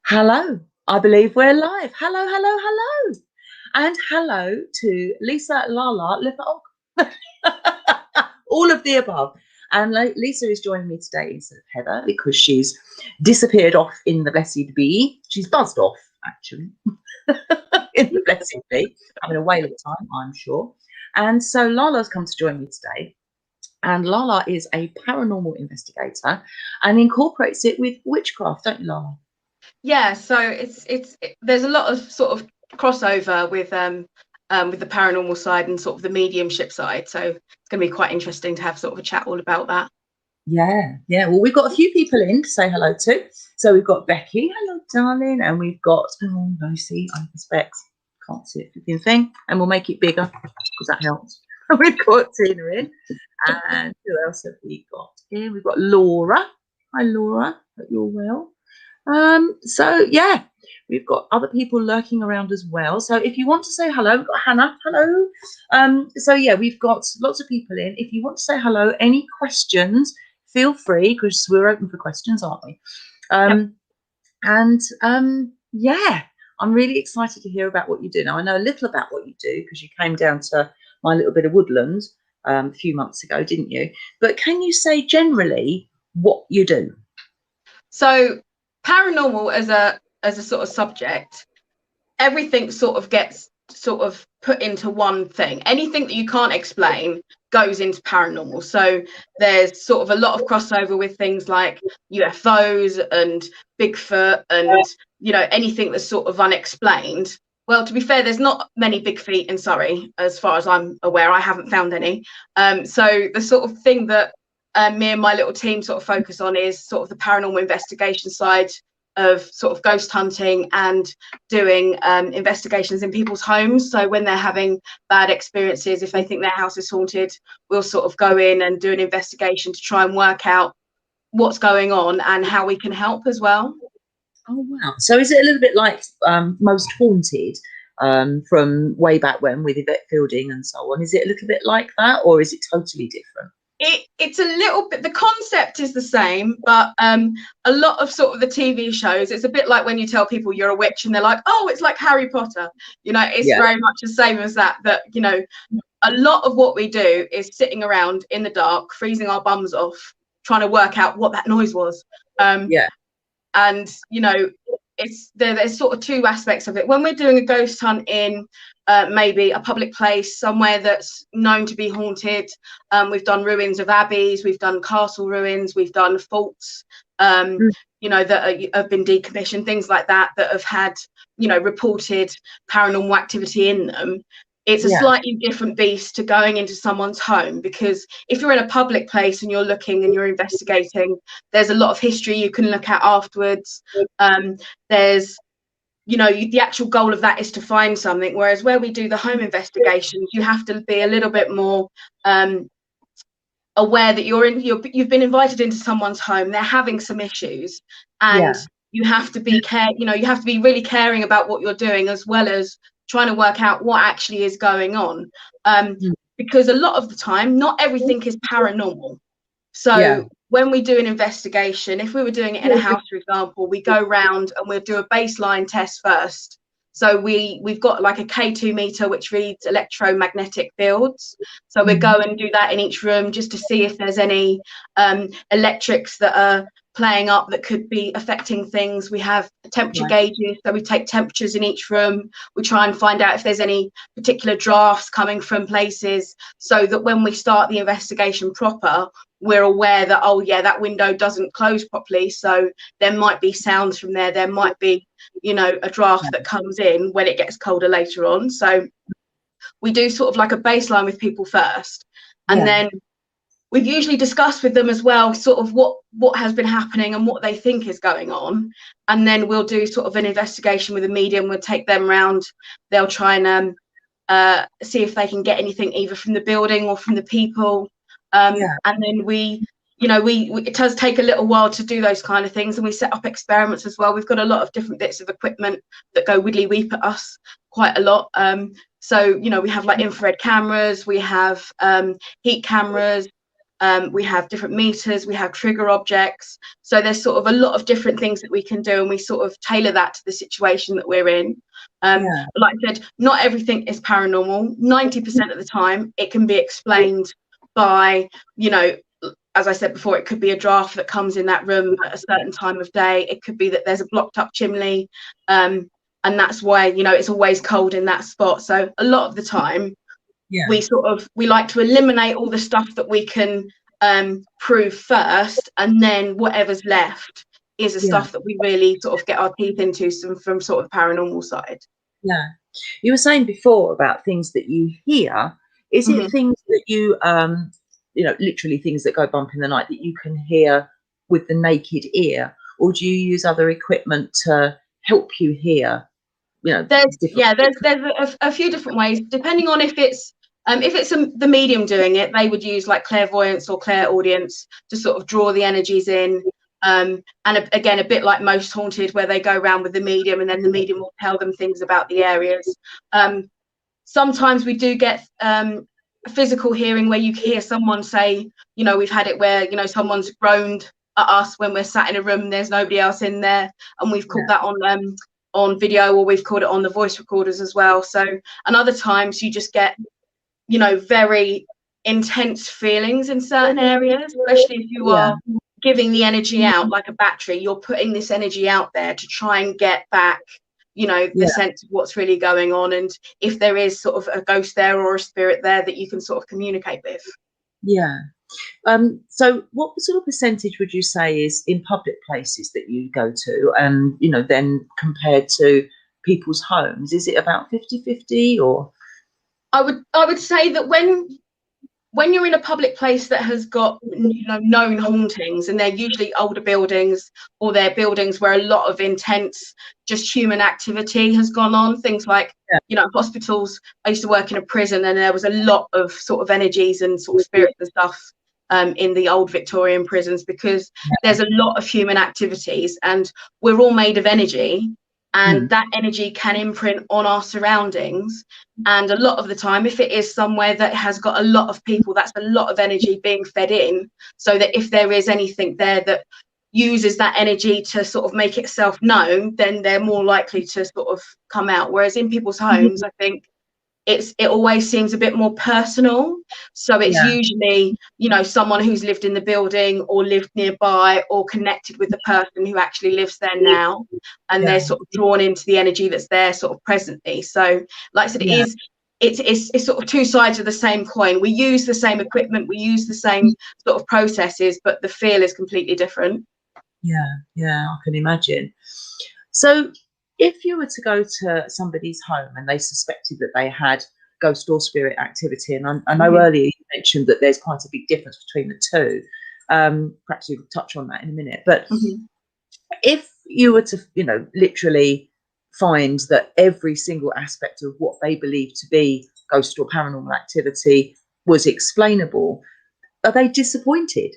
Hello, I believe we're live. Hello, hello, hello. And hello to Lisa, Lala, all of the above. And Lisa is joining me today instead of Heather because she's disappeared off in the blessed bee. She's buzzed off, actually, in the blessed bee, having a whale of a time, I'm sure. And so Lala's come to join me today. And Lala is a paranormal investigator and incorporates it with witchcraft, don't you, Lala? Yeah, so there's a lot of sort of crossover with the paranormal side and sort of the mediumship side. So it's going to be quite interesting to have sort of a chat all about that. Yeah. Well, we've got a few people in to say hello to. So we've got Becky, hello, darling, and we've got Lucy. I suspect can't see it flipping thing, and we'll make it bigger because that helps. We've got Tina in, and who else have we got in? We've got Laura. Hi, Laura. Hope you're well. So yeah, we've got other people lurking around as well. So if you want to say hello, we've got Hannah, hello. So yeah, we've got lots of people in. If you want to say hello, any questions, feel free because we're open for questions, aren't we? Yep. And yeah, I'm really excited to hear about what you do. Now I know a little about what you do because you came down to my little bit of woodland a few months ago, didn't you? But can you say generally what you do? So paranormal as a sort of subject, everything sort of gets sort of put into one thing. Anything that you can't explain goes into paranormal. So there's sort of a lot of crossover with things like UFOs and Bigfoot and anything that's sort of unexplained. Well, to be fair, there's not many big feet in Surrey, as far as I'm aware. I haven't found any. So the sort of thing that me and my little team sort of focus on is sort of the paranormal investigation side of sort of ghost hunting and doing investigations in people's homes. So when they're having bad experiences, if they think their house is haunted, we'll sort of go in and do an investigation to try and work out what's going on and how we can help as well. Oh wow! So is it a little bit like Most Haunted from way back when with Yvette Fielding and so on? Is it a little bit like that, or is it totally different? It's a little bit, the concept is the same, but a lot of sort of the TV shows, it's a bit like when you tell people you're a witch and they're like, oh, it's like Harry Potter. It's very much the same as that a lot of what we do is sitting around in the dark, freezing our bums off, trying to work out what that noise was. And there's sort of two aspects of it. When we're doing a ghost hunt in maybe a public place, somewhere that's known to be haunted, we've done ruins of abbeys, we've done castle ruins, we've done forts, that have been decommissioned, things like that have had, reported paranormal activity in them. It's a slightly different beast to going into someone's home, because if you're in a public place and you're looking and you're investigating, there's a lot of history you can look at afterwards. There's the actual goal of that is to find something, whereas where we do the home investigations, you have to be a little bit more aware that you've been invited into someone's home, they're having some issues, and you have to be you have to be really caring about what you're doing, as well as trying to work out what actually is going on, because a lot of the time not everything is paranormal. So when we do an investigation, if we were doing it in a house, for example, we go round and we'll do a baseline test first. So we've got like a K2 meter which reads electromagnetic fields. So we go and do that in each room just to see if there's any electrics that are playing up that could be affecting things. We have temperature gauges, so we take temperatures in each room. We try and find out if there's any particular drafts coming from places, so that when we start the investigation proper, we're aware that, oh yeah, that window doesn't close properly, so there might be sounds from there. There might be, a draft that comes in when it gets colder later on. So we do sort of like a baseline with people first, and then we've usually discussed with them as well sort of what has been happening and what they think is going on, and then we'll do sort of an investigation with a medium. We'll take them round, they'll try and see if they can get anything either from the building or from the people, and then it does take a little while to do those kind of things, and we set up experiments as well. We've got a lot of different bits of equipment that go widdly weep at us quite a lot. So we have like infrared cameras, we have heat cameras, We have different meters, we have trigger objects. So there's sort of a lot of different things that we can do, and we sort of tailor that to the situation that we're in. Like I said, not everything is paranormal. 90% of the time it can be explained by, you know, as I said before, it could be a draft that comes in that room at a certain time of day. It could be that there's a blocked up chimney, and that's why, you know, it's always cold in that spot. So a lot of the time, we like to eliminate all the stuff that we can prove first, and then whatever's left is the stuff that we really sort of get our teeth into from sort of the paranormal side. Yeah. You were saying before about things that you hear. Is it things that you you know, literally things that go bump in the night that you can hear with the naked ear, or do you use other equipment to help you hear? You know, there's a few different ways, depending on if it's the medium doing it. They would use like clairvoyance or clairaudience to sort of draw the energies in, and again, a bit like Most Haunted, where they go around with the medium and then the medium will tell them things about the areas. Sometimes we do get physical hearing, where you hear someone say, you know, we've had it where, you know, someone's groaned at us when we're sat in a room and there's nobody else in there, and we've caught that on video, or we've caught it on the voice recorders as well. So, and other times you just get, you know, very intense feelings in certain areas, especially if you are giving the energy out like a battery. You're putting this energy out there to try and get back, you know, the sense of what's really going on, and if there is sort of a ghost there or a spirit there that you can sort of communicate with. So what sort of percentage would you say is in public places that you go to, and, you know, then compared to people's homes? Is it about 50-50, or? I would say that when you're in a public place that has got, you know, known hauntings, and they're usually older buildings, or they're buildings where a lot of intense just human activity has gone on, things like, you know, hospitals. I used to work in a prison, and there was a lot of sort of energies and sort of spirits and stuff in the old Victorian prisons, because there's a lot of human activities, and we're all made of energy, and that energy can imprint on our surroundings. And a lot of the time, if it is somewhere that has got a lot of people, that's a lot of energy being fed in, so that if there is anything there that uses that energy to sort of make itself known, then they're more likely to sort of come out. Whereas in people's homes, I think it always seems a bit more personal. So it's usually, you know, someone who's lived in the building or lived nearby or connected with the person who actually lives there now, and they're sort of drawn into the energy that's there sort of presently. So like I said, it's sort of two sides of the same coin. We use the same equipment, we use the same sort of processes, but the feel is completely different. I can imagine. So if you were to go to somebody's home and they suspected that they had ghost or spirit activity, and I know earlier you mentioned that there's quite a big difference between the two, perhaps you could touch on that in a minute, but if you were to, you know, literally find that every single aspect of what they believe to be ghost or paranormal activity was explainable, are they disappointed?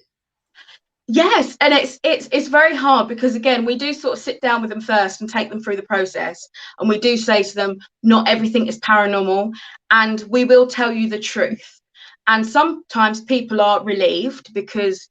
Yes, and it's very hard, because again, we do sort of sit down with them first and take them through the process, and we do say to them, not everything is paranormal, and we will tell you the truth. And sometimes people are relieved, because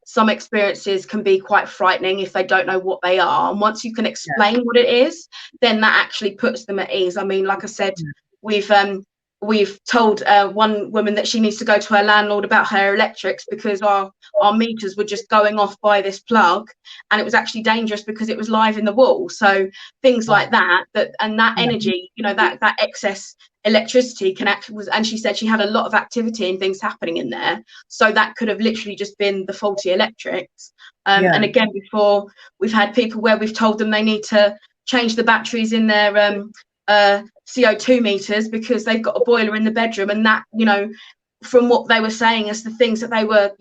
some experiences can be quite frightening if they don't know what they are, and once you can explain what it is, then that actually puts them at ease. I mean, like I said, we've told one woman that she needs to go to her landlord about her electrics, because our meters were just going off by this plug, and it was actually dangerous because it was live in the wall. So things like that and that energy, you know, that excess electricity can actually and she said she had a lot of activity and things happening in there, so that could have literally just been the faulty electrics. And again, before, we've had people where we've told them they need to change the batteries in their CO2 meters, because they've got a boiler in the bedroom, and that, you know, from what they were saying as the things that they were,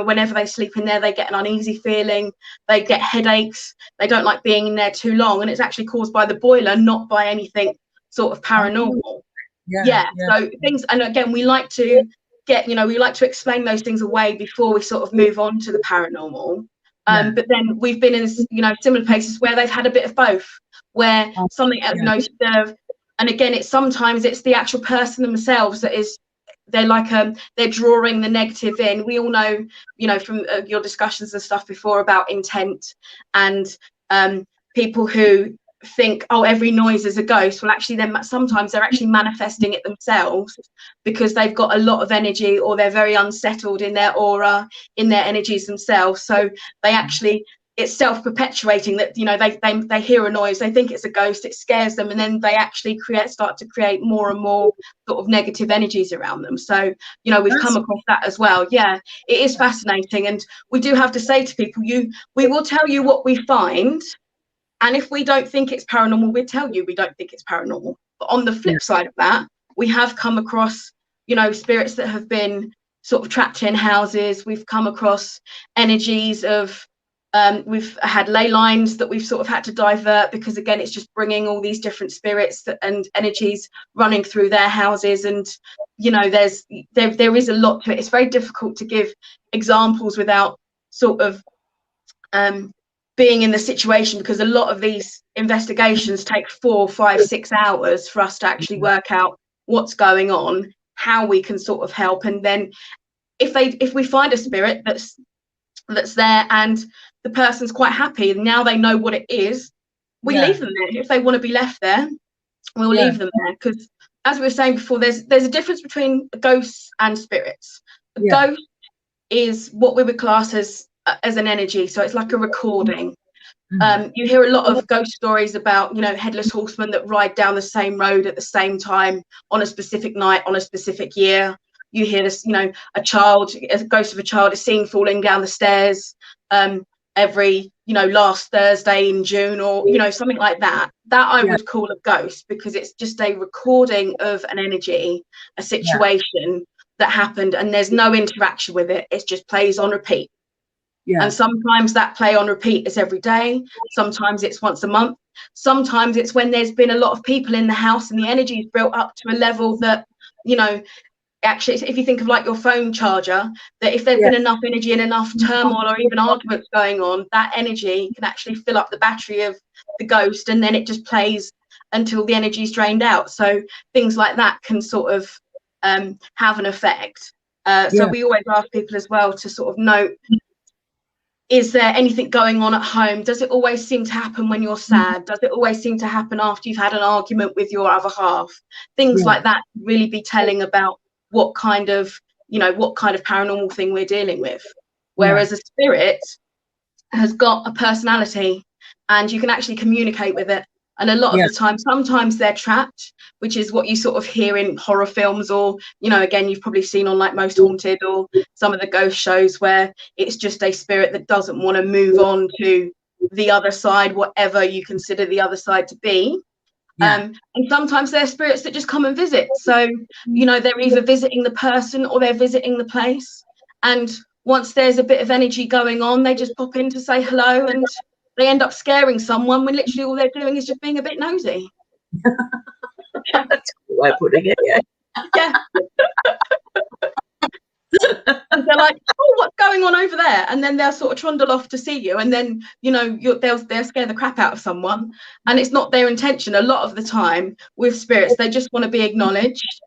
whenever they sleep in there, they get an uneasy feeling, they get headaches, they don't like being in there too long, and it's actually caused by the boiler, not by anything sort of paranormal. So things, and again, we like to explain those things away before we sort of move on to the paranormal. But then we've been in, you know, similar places where they've had a bit of both, where something else, you know, and again, sometimes it's the actual person themselves that is they're like they're drawing the negative in. We all know, you know, from your discussions and stuff before about intent, and people who think, oh, every noise is a ghost. Well, actually, then sometimes they're actually manifesting it themselves because they've got a lot of energy, or they're very unsettled in their aura, in their energies themselves. So they actually, it's self-perpetuating, that, you know, they hear a noise, they think it's a ghost, it scares them, and then they actually start to create more and more sort of negative energies around them. So, you know, we've come across that as well. Yeah, it is fascinating. And we do have to say to people, we will tell you what we find, and if we don't think it's paranormal, we'll tell you we don't think it's paranormal. But on the flip side of that, we have come across, you know, spirits that have been sort of trapped in houses. We've come across energies of we've had ley lines that we've sort of had to divert, because again, it's just bringing all these different spirits and energies running through their houses. And, you know, there is a lot to it. It's very difficult to give examples without sort of being in the situation, because a lot of these investigations take 4, 5, 6 hours for us to actually work out what's going on, how we can sort of help. And then if we find a spirit that's there and the person's quite happy, and now they know what it is, we leave them there. If they want to be left there, we'll leave them there. Because as we were saying before, there's a difference between ghosts and spirits. A ghost is what we would class as an energy, so it's like a recording. You hear a lot of ghost stories about, you know, headless horsemen that ride down the same road at the same time on a specific night on a specific year. You hear this, you know, a ghost of a child is seen falling down the stairs every, you know, last Thursday in June, or, you know, something like that. That I would call a ghost, because it's just a recording of an energy, a situation that happened, and there's no interaction with it. It just plays on repeat. And sometimes that play on repeat is every day. Sometimes it's once a month. Sometimes it's when there's been a lot of people in the house and the energy is built up to a level that, you know, actually, if you think of like your phone charger, that if there's been enough energy and enough turmoil or even arguments going on, that energy can actually fill up the battery of the ghost, and then it just plays until the energy is drained out. So things like that can sort of have an effect. So we always ask people as well to sort of note, is there anything going on at home? Does it always seem to happen when you're sad? Does it always seem to happen after you've had an argument with your other half? Things like that really be telling about what kind of paranormal thing we're dealing with. Whereas a spirit has got a personality, and you can actually communicate with it. And a lot of the time, sometimes they're trapped, which is what you sort of hear in horror films, or, you know, again, you've probably seen on like Most Haunted or some of the ghost shows, where it's just a spirit that doesn't want to move on to the other side, whatever you consider the other side to be. And sometimes they're spirits that just come and visit. So, you know, they're either visiting the person or they're visiting the place. And once there's a bit of energy going on, they just pop in to say hello, and they end up scaring someone when literally all they're doing is just being a bit nosy. That's a good way of putting it. And they're like, oh, what's going on over there? And then they'll sort of trundle off to see you, and then, you know, they'll scare the crap out of someone, and it's not their intention. A lot of the time with spirits, they just want to be acknowledged.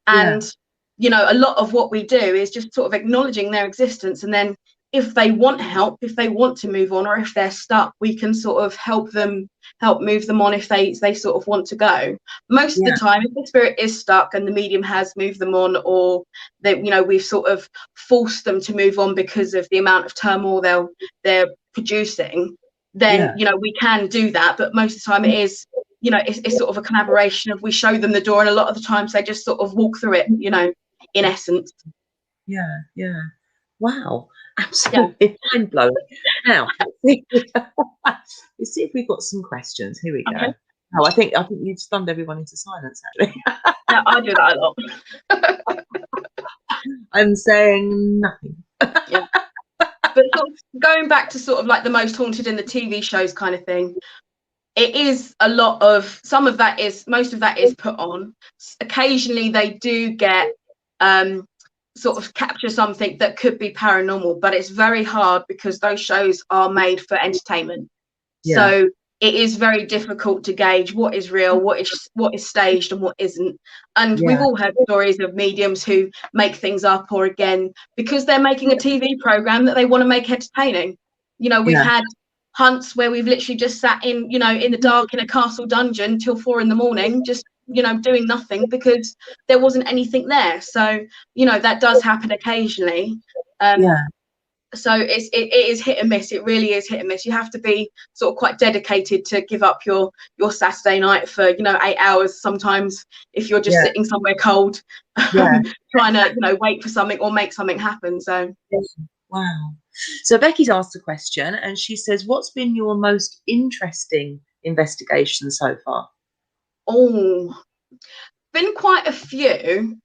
And you know, a lot of what we do is just sort of acknowledging their existence, and then if they want help, if they want to move on, or if they're stuck, we can sort of help move them on if they sort of want to go. Most of the time, if the spirit is stuck and the medium has moved them on, or they, you know, we've sort of forced them to move on because of the amount of turmoil they're producing, then you know, we can do that. But most of the time it is, you know, it's sort of a collaboration of, we show them the door, and a lot of the times they just sort of walk through it, you know, in essence. Wow, absolutely mind blowing. Now, let's see if we've got some questions. Here we go. Okay. Oh, I think you've stunned everyone into silence, actually. Yeah, I do that a lot. I'm saying nothing. But sort of going back to sort of like the Most Haunted in the TV shows kind of thing, it is a lot of, most of that is put on. Occasionally they do get sort of capture something that could be paranormal, but it's very hard because those shows are made for entertainment. So it is very difficult to gauge what is real, what is staged, and what isn't. And we've all heard stories of mediums who make things up, or again, because they're making a TV program that they want to make entertaining. You know, we've had hunts where we've literally just sat in, you know, in the dark in a castle dungeon till 4 a.m, just, you know, doing nothing because there wasn't anything there. So, you know, that does happen occasionally. So it is hit and miss. It really is hit and miss. You have to be sort of quite dedicated to give up your Saturday night for, you know, 8 hours sometimes, if you're just sitting somewhere cold, trying to, you know, wait for something or make something happen. So wow. So Becky's asked a question, and she says, what's been your most interesting investigation so far? Oh, been quite a few.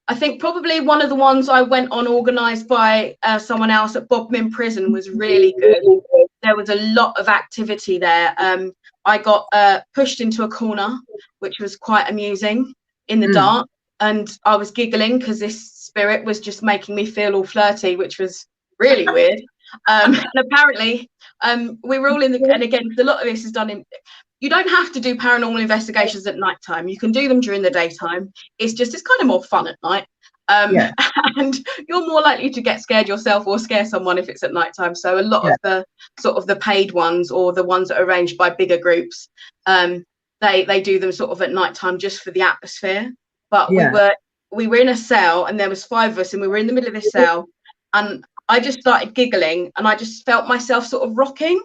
I think probably one of the ones I went on organised by someone else at Bodmin Prison was really good. There was a lot of activity there. I got pushed into a corner, which was quite amusing, in the dark, and I was giggling because this spirit was just making me feel all flirty, which was really weird. And apparently we were all in the, and again, a lot of this is done in, you don't have to do paranormal investigations at night time. You can do them during the daytime. It's kind of more fun at night. And you're more likely to get scared yourself or scare someone if it's at night time. So a lot of the sort of the paid ones, or the ones that are arranged by bigger groups, they do them sort of at night time just for the atmosphere. But we were in a cell, and there was 5 of us, and we were in the middle of this cell, and I just started giggling, and I just felt myself sort of rocking.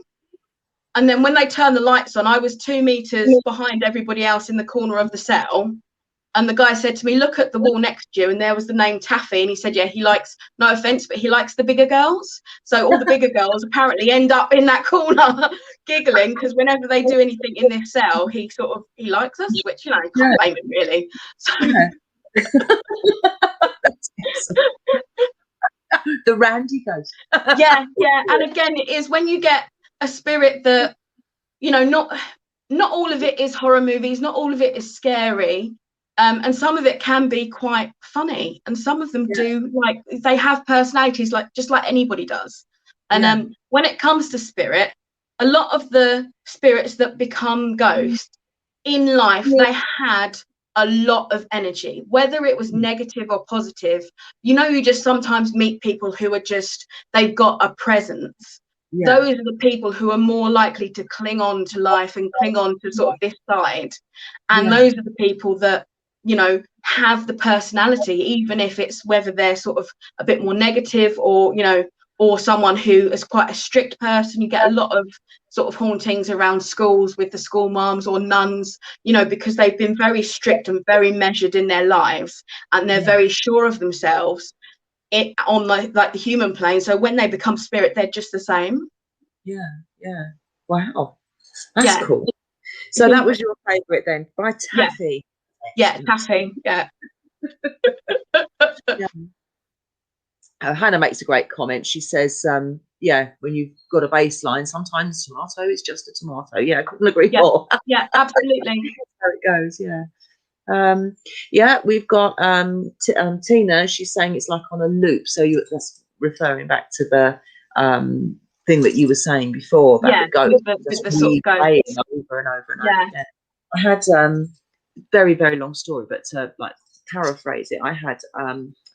And then when they turned the lights on, I was 2 meters behind everybody else in the corner of the cell. And the guy said to me, look at the wall next to you. And there was the name Taffy. And he said, yeah, he likes, no offense, but he likes the bigger girls. So all the bigger girls apparently end up in that corner giggling, because whenever they do anything in this cell, he likes us, which, you know, can't blame him really. So the Randy ghost. yeah. And again, it is when you get a spirit that, you know, not all of it is horror movies, not all of it is scary, and some of it can be quite funny, and some of them do, like, they have personalities, like just like anybody does. And when it comes to spirit, a lot of the spirits that become ghosts in life, they had a lot of energy, whether it was negative or positive. You know, you just sometimes meet people who are just, they've got a presence. Those are the people who are more likely to cling on to life and cling on to sort of this side. And those are the people that, you know, have the personality, even if it's whether they're sort of a bit more negative, or, you know, or someone who is quite a strict person. You get a lot of sort of hauntings around schools with the school moms or nuns, you know, because they've been very strict and very measured in their lives, and they're very sure of themselves on like the human plane. So when they become spirit, they're just the same. Wow, that's cool. So that was your favorite then, by Taffy. Taffy. Hannah makes a great comment. She says, when you've got a baseline, sometimes tomato is just a tomato. I couldn't agree more. Absolutely. That's how it goes. We've got Tina. She's saying it's like on a loop. So that's referring back to the thing that you were saying before about the ghost, the sort of ghost over and over and over again. I had very, very long story, but to like paraphrase it, I had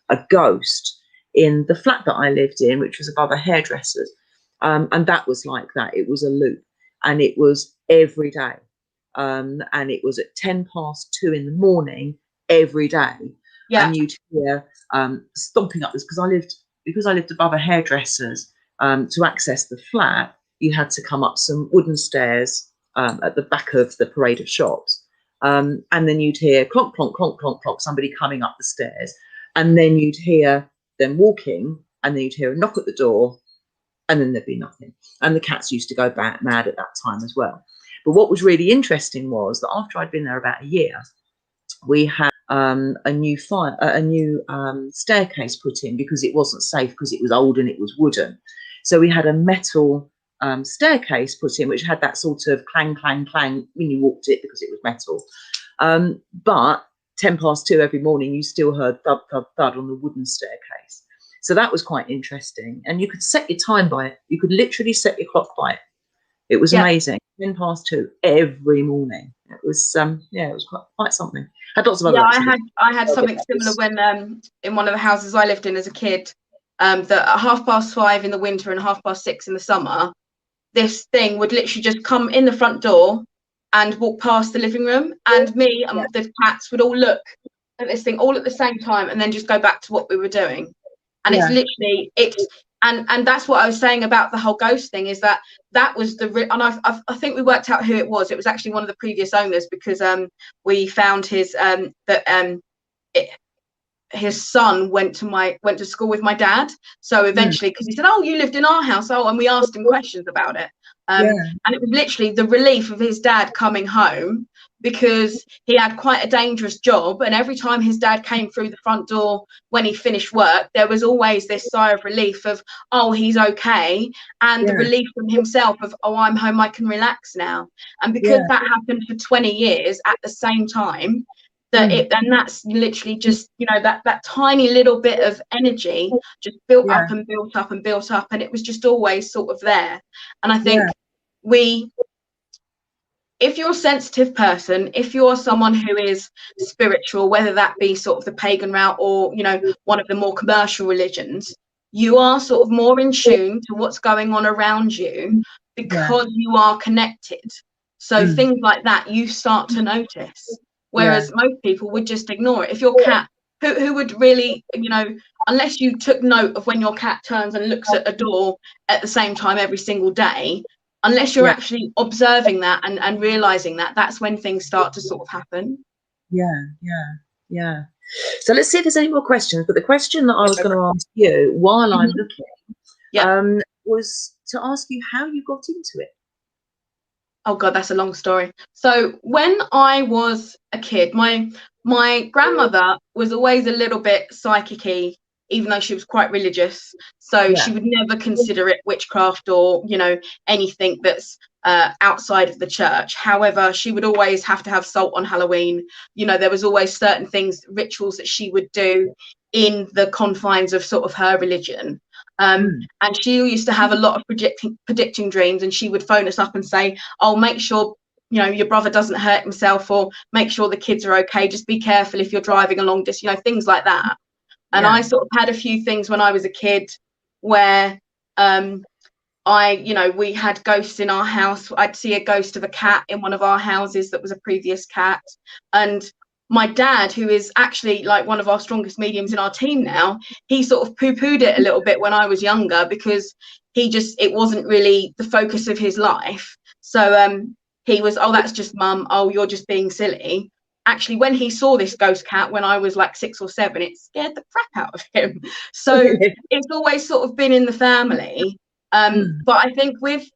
a ghost in the flat that I lived in, which was above a hairdresser's, and that was like that. It was a loop, and it was every day. And it was at 2:10 in the morning every day. And you'd hear stomping up this, because I lived above a hairdresser's. To access the flat, you had to come up some wooden stairs at the back of the parade of shops, and then you'd hear clonk, clonk, clonk, clonk, clonk, somebody coming up the stairs, and then you'd hear them walking, and then you'd hear a knock at the door, and then there'd be nothing. And the cats used to go mad at that time as well. But what was really interesting was that after I'd been there about a year, we had a new staircase put in, because it wasn't safe, because it was old and it was wooden. So we had a metal staircase put in, which had that sort of clang, clang, clang when you walked it, because it was metal. But 2:10 every morning, you still heard thud, thud, thud on the wooden staircase. So that was quite interesting. And you could set your time by it. You could literally set your clock by it. It was amazing. 2 every morning. It was it was quite something. Had lots of other Yeah, accidents. I had something similar when in one of the houses I lived in as a kid, that at 5:30 in the winter and 6:30 in the summer, this thing would literally just come in the front door and walk past the living room, and me and the cats would all look at this thing all at the same time and then just go back to what we were doing. And it's literally and that's what I was saying about the whole ghost thing, is that was and I think we worked out who it was. It was actually one of the previous owners, because we found his his son went to school with my dad. So eventually, because he said, "Oh, you lived in our house," and we asked him questions about it. And it was literally the relief of his dad coming home, because he had quite a dangerous job, and every time his dad came through the front door when he finished work, there was always this sigh of relief of, "Oh, he's okay," and the relief from himself of, "Oh, I'm home, I can relax now." And because that happened for 20 years at the same time, and that's literally just, that tiny little bit of energy just built up and built up and built up, and it was just always sort of there. And I think if you're a sensitive person, if you're someone who is spiritual, whether that be sort of the pagan route or one of the more commercial religions, you are sort of more in tune to what's going on around you, because you are connected. So things like that you start to notice. Whereas most people would just ignore it. If your cat, who would really, unless you took note of when your cat turns and looks at a door at the same time every single day, unless you're actually observing that and realizing that, that's when things start to sort of happen. Yeah. So let's see if there's any more questions. But the question that I was going to ask you while I'm looking was to ask you how you got into it. Oh God, that's a long story. So when I was a kid, my grandmother was always a little bit psychic-y, even though she was quite religious. So she would never consider it witchcraft or, anything that's outside of the church. However, she would always have to have salt on Halloween. There was always certain things, rituals that she would do in the confines of sort of her religion. And she used to have a lot of predicting dreams, and she would phone us up and say, "Oh, make sure your brother doesn't hurt himself, or make sure the kids are okay. Just be careful if you're driving along this," things like that. And I sort of had a few things when I was a kid where we had ghosts in our house. I'd see a ghost of a cat in one of our houses that was a previous cat. And my dad, who is actually like one of our strongest mediums in our team now, he sort of poo-pooed it a little bit when I was younger, because it wasn't really the focus of his life. So he was, "Oh, that's just mum. Oh, you're just being silly." Actually, when he saw this ghost cat when I was like 6 or 7, it scared the crap out of him. So it's always sort of been in the family. But I think with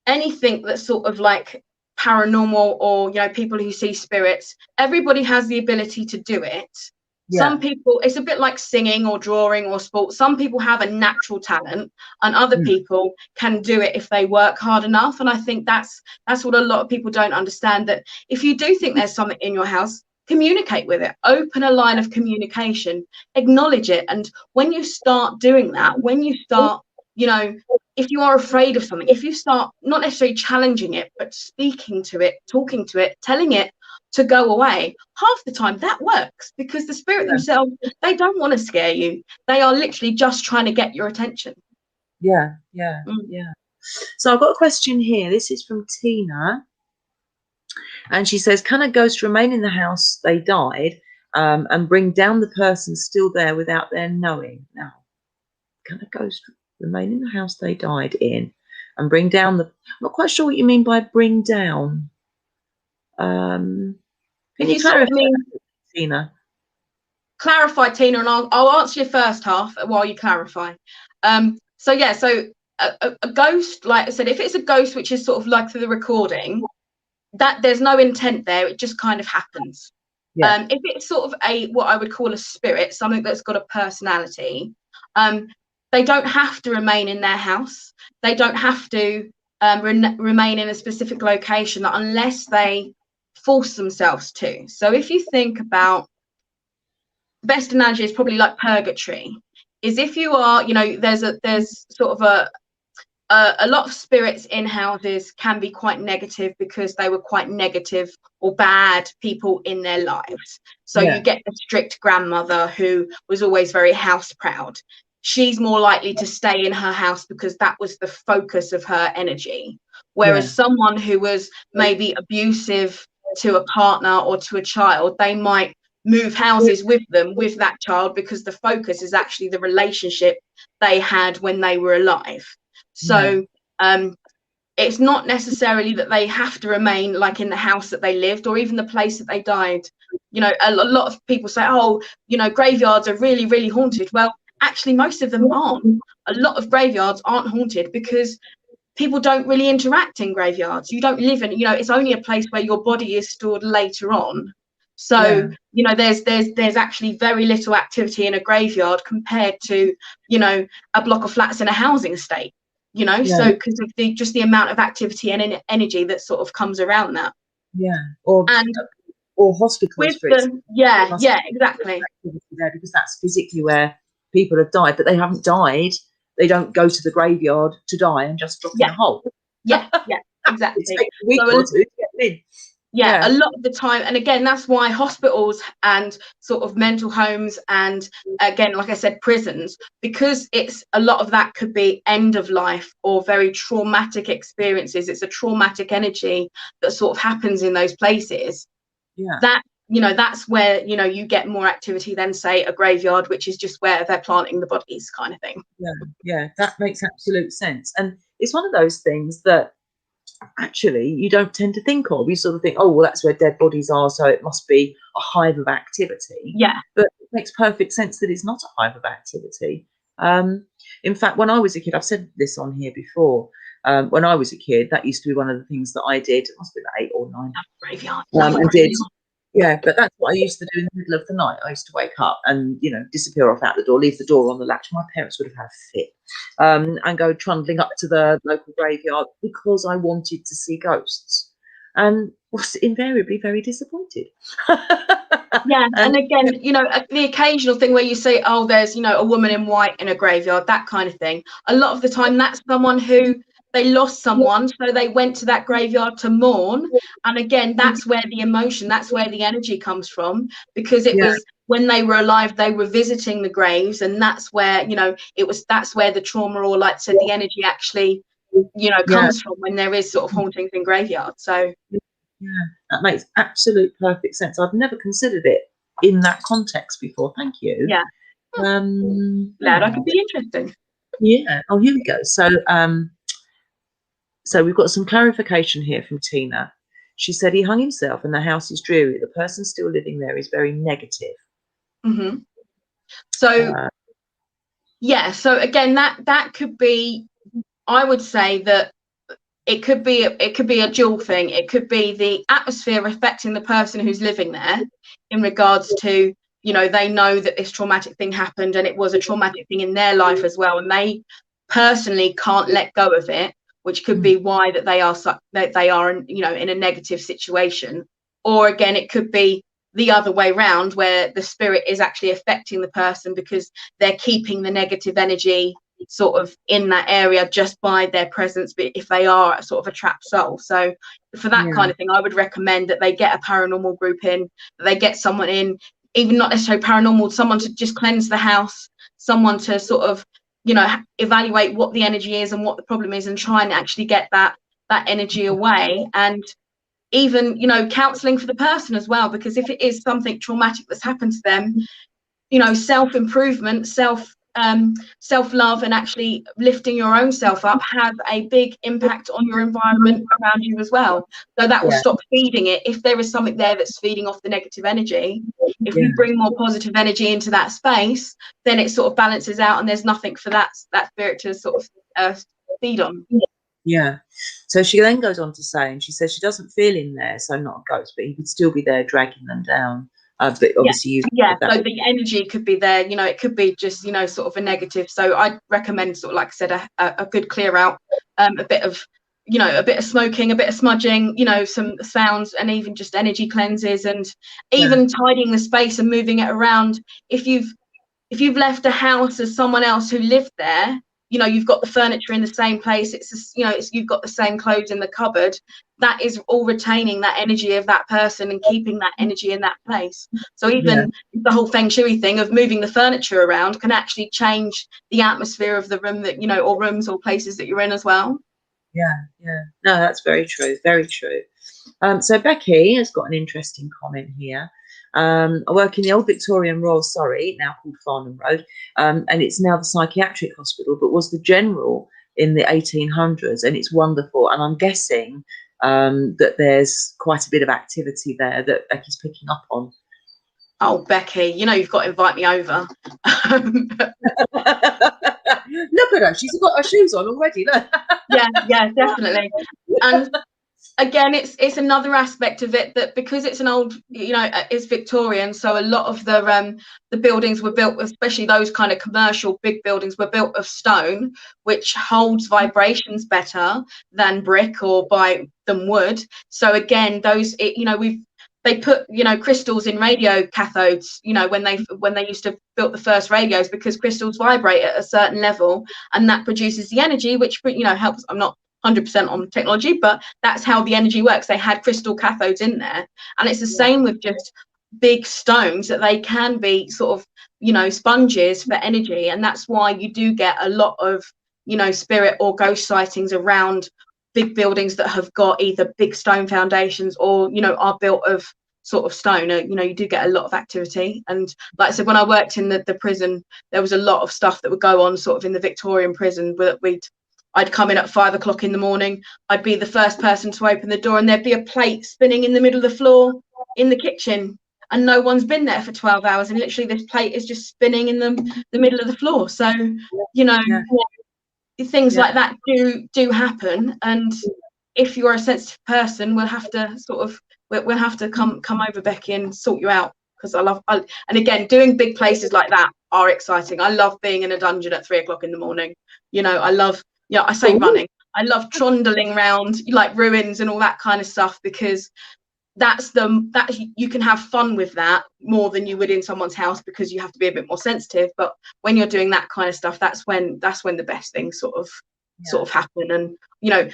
anything that's sort of like paranormal, or people who see spirits, everybody has the ability to do it. Some people, it's a bit like singing or drawing or sport. Some people have a natural talent, and other people can do it if they work hard enough. And I think that's what a lot of people don't understand, that if you do think there's something in your house, communicate with it, open a line of communication, acknowledge it. And when you start doing that, when you start, if you are afraid of something, if you start not necessarily challenging it, but speaking to it, talking to it, telling it to go away, half the time that works, because the spirit themselves, they don't want to scare you. They are literally just trying to get your attention. Yeah. So I've got a question here. This is from Tina. And she says, "Can a ghost remain in the house they died and bring down the person still there without their knowing?" Now, can a ghost remain in the house they died in and bring down I'm not quite sure what you mean by bring down. Can you clarify, Tina? Clarify, Tina, and I'll answer your first half while you clarify. So a ghost, like I said, if it's a ghost which is sort of like through the recording, that there's no intent there, it just kind of happens. If it's sort of what I would call a spirit, something that's got a personality, they don't have to remain in their house. They don't have to remain in a specific location unless they force themselves to. So if you think about, the best analogy is probably like purgatory, is if you are, there's sort of a lot of spirits in houses can be quite negative because they were quite negative or bad people in their lives. So you get a strict grandmother who was always very house proud. She's more likely to stay in her house because that was the focus of her energy. Whereas someone who was maybe abusive to a partner or to a child, they might move houses with them, with that child, because the focus is actually the relationship they had when they were alive. So it's not necessarily that they have to remain like in the house that they lived or even the place that they died. You know, a lot of people say, oh, you know, graveyards are really, really haunted. Well, actually, most of them aren't. A lot of graveyards aren't haunted because people don't really interact in graveyards. You don't live in, you know, it's only a place where your body is stored later on. So, you know, there's actually very little activity in a graveyard compared to, you know, a block of flats in a housing estate. You know, so because of just the amount of activity and energy that sort of comes around that. Or hospitals, for example. Exactly. There, because that's physically where people have died, but they haven't died. They don't go to the graveyard to die and just drop in a hole. Exactly. It takes a week or two to get in. A lot of the time, and again, that's why hospitals and sort of mental homes and, again, like I said, prisons, because it's a lot of that could be end of life or very traumatic experiences. It's a traumatic energy that sort of happens in those places. That, you know, that's where, you know, you get more activity than, say, a graveyard, which is just where they're planting the bodies kind of thing. That makes absolute sense. And it's one of those things that actually you don't tend to think of. You sort of think, oh, well, that's where dead bodies are, so it must be a hive of activity. But it makes perfect sense that it's not a hive of activity. In fact, when I was a kid, I've said this on here before, when I was a kid, that used to be one of the things that I did. It must be about 8 or 9. Graveyard. But that's what I used to do in the middle of the night. I used to wake up and, you know, disappear off out the door, leave the door on the latch. My parents would have had a fit, and go trundling up to the local graveyard because I wanted to see ghosts, and was invariably very disappointed. And again, you know, the occasional thing where you say, oh, there's, you know, a woman in white in a graveyard, that kind of thing. A lot of the time that's someone who they lost someone, so they went to that graveyard to mourn. And again, that's where the emotion, that's where the energy comes from, because it was when they were alive, they were visiting the graves, and that's where, you know, that's where the trauma, or like I said, the energy actually, you know, comes from, when there is sort of hauntings in graveyards. So that makes absolute perfect sense. I've never considered it in that context before. Thank you. Glad I could be interesting. Oh, here we go. So we've got some clarification here from Tina. She said he hung himself and the house is dreary. The person still living there is very negative. So so again, that could be, I would say that it could be a dual thing. It could be the atmosphere affecting the person who's living there in regards to, you know, they know that this traumatic thing happened and it was a traumatic thing in their life as well, and they personally can't let go of it, which could be why that they are you know, in a negative situation. Or again, it could be the other way round, where the spirit is actually affecting the person because they're keeping the negative energy sort of in that area just by their presence, but if they are sort of a trapped soul. So for that kind of thing, I would recommend that they get a paranormal group in, that they get someone in, even not necessarily paranormal, someone to just cleanse the house, someone to sort of, you know, evaluate what the energy is and what the problem is, and try and actually get that energy away. And even, you know, counseling for the person as well, because if it is something traumatic that's happened to them, you know, self-improvement, self-love and actually lifting your own self up has a big impact on your environment around you as well. So that will stop feeding it. If there is something there that's feeding off the negative energy, if you bring more positive energy into that space, then it sort of balances out, and there's nothing for that spirit to sort of feed on. So she then goes on to say, and she says she doesn't feel in there, so not a ghost, but he could still be there dragging them down. But obviously so the energy could be there, you know, it could be just, you know, sort of a negative. So I'd recommend, sort of like I said, a good clear out, a bit of, you know, a bit of smoking, a bit of smudging, you know, some sounds, and even just energy cleanses, and even tidying the space and moving it around. If you've left a house as someone else who lived there, you know, you've got the furniture in the same place, it's, you know, you've got the same clothes in the cupboard, that is all retaining that energy of that person and keeping that energy in that place. So even the whole feng shui thing of moving the furniture around can actually change the atmosphere of the room that, you know, or rooms or places that you're in as well. Yeah, yeah. No, that's very true. Very true. So Becky has got an interesting comment here. I work in the old Victorian Royal Surrey, now called Farnham Road, and it's now the psychiatric hospital, but was the general in the 1800s, and it's wonderful. And I'm guessing that there's quite a bit of activity there that Becky's picking up on. Oh, Becky, you know, you've got to invite me over. Look at her, she's got her shoes on already. Look. Yeah, definitely. And again, it's another aspect of it, that because it's an old, you know, it's Victorian, so a lot of the buildings were built, especially those kind of commercial big buildings, were built of stone, which holds vibrations better than brick or than wood. So again, you know, they put, you know, crystals in radio cathodes, you know, when they used to build the first radios, because crystals vibrate at a certain level, and that produces the energy, which, you know, helps. I'm not 100% on technology, but that's how the energy works. They had crystal cathodes in there, and it's the same with just big stones, that they can be sort of, you know, sponges for energy. And that's why you do get a lot of, you know, spirit or ghost sightings around big buildings that have got either big stone foundations or, you know, are built of sort of stone. You know, you do get a lot of activity. And like I said, when I worked in the prison, there was a lot of stuff that would go on sort of in the Victorian prison, where I'd come in at 5 o'clock in the morning, I'd be the first person to open the door, and there'd be a plate spinning in the middle of the floor in the kitchen, and no one's been there for 12 hours, and literally this plate is just spinning in the middle of the floor. So, you know, things like that do happen. And if you're a sensitive person, we'll have to come over, Becky, and sort you out, because and again, doing big places like that are exciting. I love being in a dungeon at 3 o'clock in the morning. You know, I love, yeah, I say running. I love trundling around like ruins and all that kind of stuff, because that you can have fun with that more than you would in someone's house, because you have to be a bit more sensitive. But when you're doing that kind of stuff, that's when the best things sort of happen. And, you know,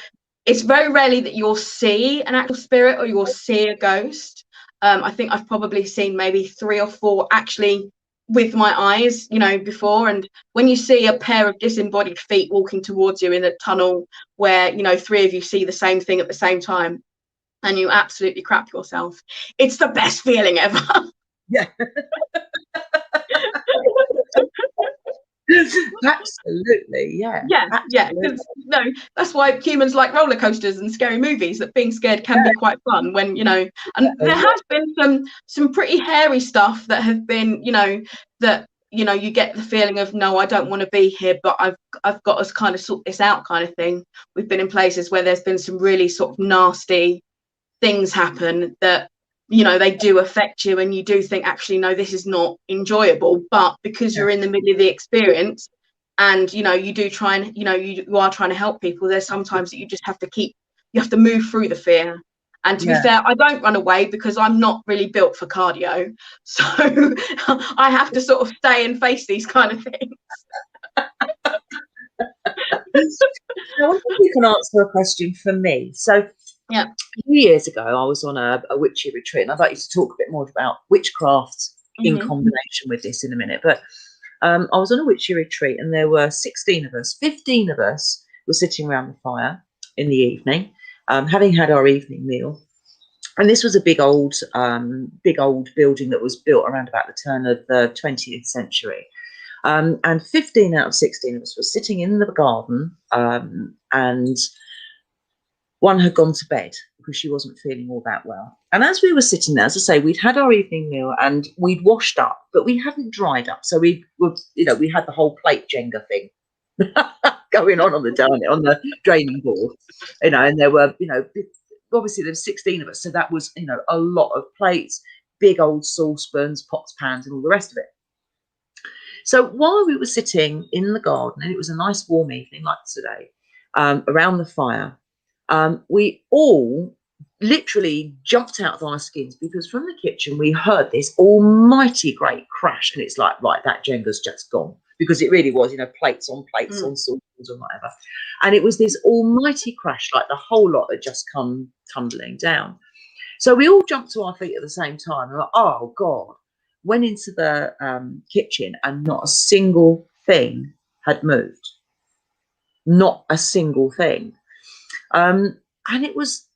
it's very rarely that you'll see an actual spirit or you'll see a ghost. I think I've probably seen maybe 3 or 4 actually with my eyes, you know, before. And when you see a pair of disembodied feet walking towards you in a tunnel where, you know, 3 of you see the same thing at the same time, and you absolutely crap yourself, it's the best feeling ever. Yeah. Absolutely, yeah. No, that's why humans like roller coasters and scary movies, that being scared can be quite fun when, you know. And there has been some pretty hairy stuff that have been, you know, that, you know, you get the feeling of, no, I don't want to be here, but I've got to kind of sort this out kind of thing. We've been in places where there's been some really sort of nasty things happen that, you know, they do affect you, and you do think, actually, no, this is not enjoyable. But because you're in the middle of the experience, and, you know, you do try and, you know, you are trying to help people, there's sometimes that you just have to move through the fear. And to be fair, I don't run away, because I'm not really built for cardio, so I have to sort of stay and face these kind of things. I wonder if you can answer a question for me. So yeah, a few years ago, I was on a witchy retreat, and I'd like you to talk a bit more about witchcraft in combination with this in a minute. But I was on a witchy retreat, and there were 16 of us. 15 of us were sitting around the fire in the evening, having had our evening meal. And this was a big old building that was built around about the turn of the 20th century. And 15 out of 16 of us were sitting in the garden, and one had gone to bed because she wasn't feeling all that well. And as we were sitting there, as I say, we'd had our evening meal and we'd washed up, but we hadn't dried up. So we had the whole plate Jenga thing going on the draining board, you know, and there were, you know, obviously there were 16 of us. So that was, you know, a lot of plates, big old saucepans, pots, pans, and all the rest of it. So while we were sitting in the garden, and it was a nice warm evening like today, around the fire, we all literally jumped out of our skins, because from the kitchen we heard this almighty great crash, and it's like, right, that Jenga's just gone. because it really was, you know, plates on swords and whatever. And it was this almighty crash, like the whole lot had just come tumbling down. So we all jumped to our feet at the same time. And like, oh God, went into the kitchen and not a single thing had moved. Not a single thing. And it was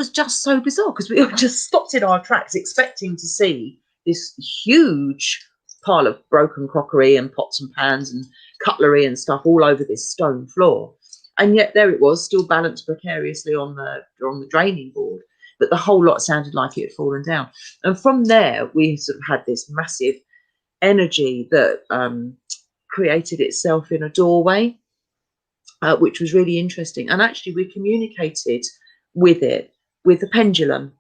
just so bizarre, because we all just stopped in our tracks expecting to see this huge pile of broken crockery and pots and pans and cutlery and stuff all over this stone floor. And yet there it was, still balanced precariously on the draining board. But the whole lot sounded like it had fallen down. And from there, we sort of had this massive energy that created itself in a doorway, which was really interesting. And actually, we communicated with it with the pendulum.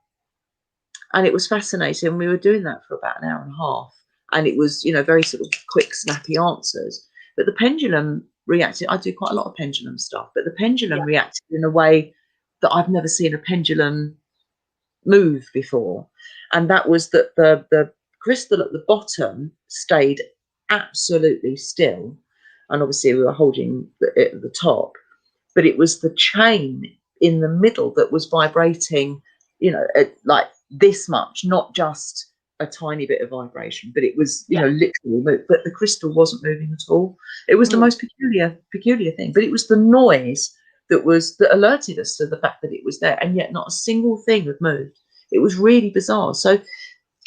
And it was fascinating. We were doing that for about an hour and a half. And it was, you know, very sort of quick, snappy answers. But the pendulum reacted. I do quite a lot of pendulum stuff, but the pendulum reacted in a way that I've never seen a pendulum move before. And that was that the crystal at the bottom stayed absolutely still. And obviously we were holding it at the top, but it was the chain in the middle that was vibrating, you know, like this much, not just a tiny bit of vibration, but it was, you know, literally moved, but the crystal wasn't moving at all. It was the most peculiar thing, but it was the noise that alerted us to the fact that it was there, and yet not a single thing had moved. It was really bizarre. So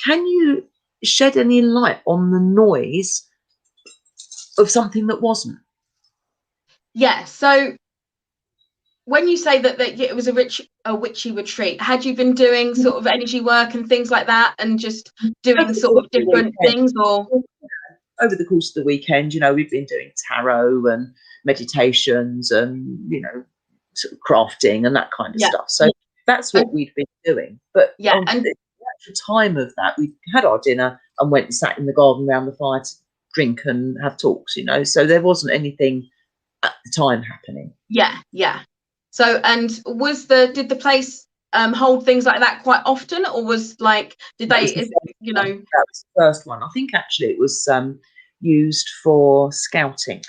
can you shed any light on the noise of something that wasn't? Yeah, so when you say that it was a witchy retreat, had you been doing sort of energy work and things like that, and just doing sort of different things? Or over the course of the weekend, you know, we've been doing tarot and meditations and, you know, sort of crafting and that kind of stuff. So that's what we'd been doing. But on the actual time of that, we had our dinner and went and sat in the garden around the fire to drink and have talks, you know. So there wasn't anything at the time happening. Yeah. So, and did the place hold things like that quite often, or was like, did they, you know? That was the first one. I think actually it was used for scouting.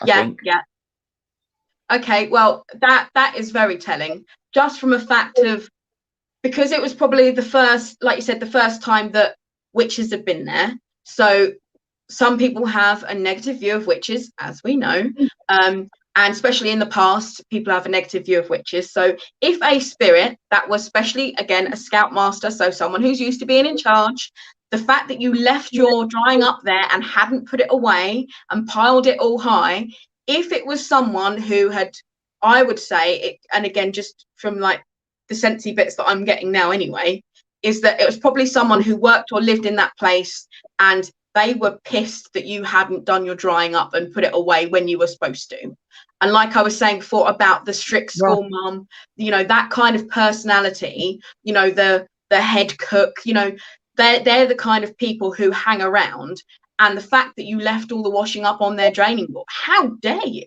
I think. Okay, well, that is very telling, just from a fact of, because it was probably the first, like you said, the first time that witches have been there. So some people have a negative view of witches, as we know, and especially in the past, people have a negative view of witches. So if a spirit that was, especially again, a scoutmaster, so someone who's used to being in charge, the fact that you left your drying up there and hadn't put it away and piled it all high, if it was someone who had, I would say, and again, just from like the sensey bits that I'm getting now anyway, is that it was probably someone who worked or lived in that place, and they were pissed that you hadn't done your drying up and put it away when you were supposed to. And like I was saying before about the strict school mum, you know, that kind of personality, you know, the head cook, you know, they're the kind of people who hang around. And the fact that you left all the washing up on their draining board, how dare you?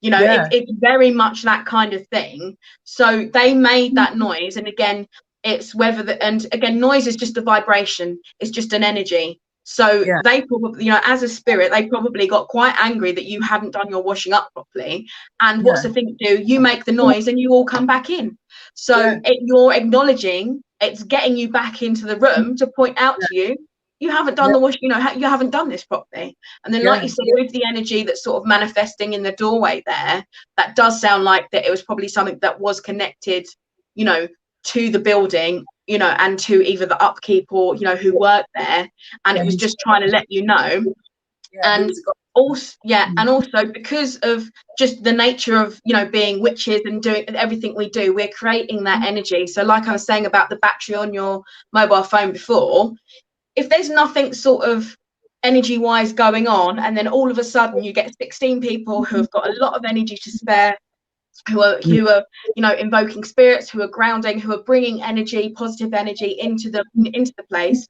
You know, it's very much that kind of thing. So they made that noise. And again, it's and again, noise is just a vibration. It's just an energy. So they probably, you know, as a spirit, they probably got quite angry that you hadn't done your washing up properly. And what's the thing to do? You make the noise and you all come back in. So you're acknowledging, it's getting you back into the room to point out to you, you haven't done the wash, you know, you haven't done this properly. And then, like you said, with the energy that's sort of manifesting in the doorway there, that does sound like that it was probably something that was connected, you know, to the building, you know, and to either the upkeep or, you know, who worked there. And it was just trying to let you know. And also, and also because of just the nature of, you know, being witches and doing everything we do, we're creating that energy. So like I was saying about the battery on your mobile phone before, if there's nothing sort of energy wise going on, and then all of a sudden you get 16 people who have got a lot of energy to spare, who are you know, invoking spirits, who are grounding, who are bringing energy, positive energy into the place,